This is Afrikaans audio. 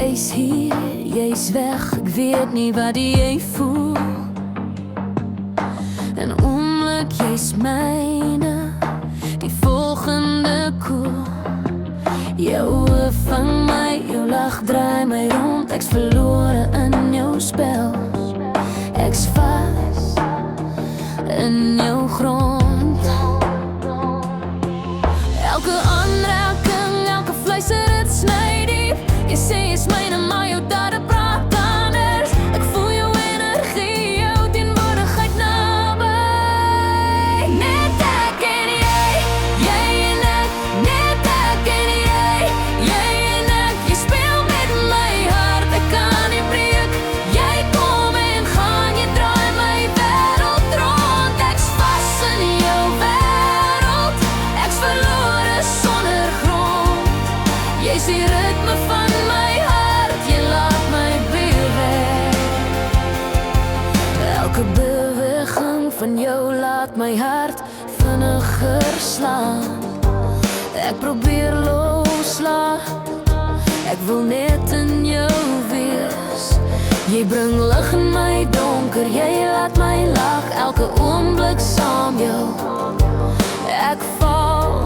Jy's hier, jy's weg, ek weet nie wat jy voel. En oomblik jy's myne, die volgende koel. Jou oë vang my, jou lach draai my rond. Ek's verlore in jou spel. Ek's vas in jou grond. Elke aanraking, elke fluister, het sny diep. Jy sê jy's myne, maar jou dade praat anders. Ek voel jou energie, jou teenwoordigheid naby. Net ek en jy en ek. Net ek en jy en ek. Jy speel met my hart, ek kan nie breek. Jy kom en gaan, jy draai my wêreld rond. Ek's vas in jou wêreld, ek's verlore sonder grond. Jy's die ritme van my hart, jy laat my bewe. Elke beweging van jou laat my hart vinniger slaan. Ek probeer loslaat, ek wil net in jou wees. Jy bring lig in my donker, jy laat my lag. Elke oomblik saam jou, ek val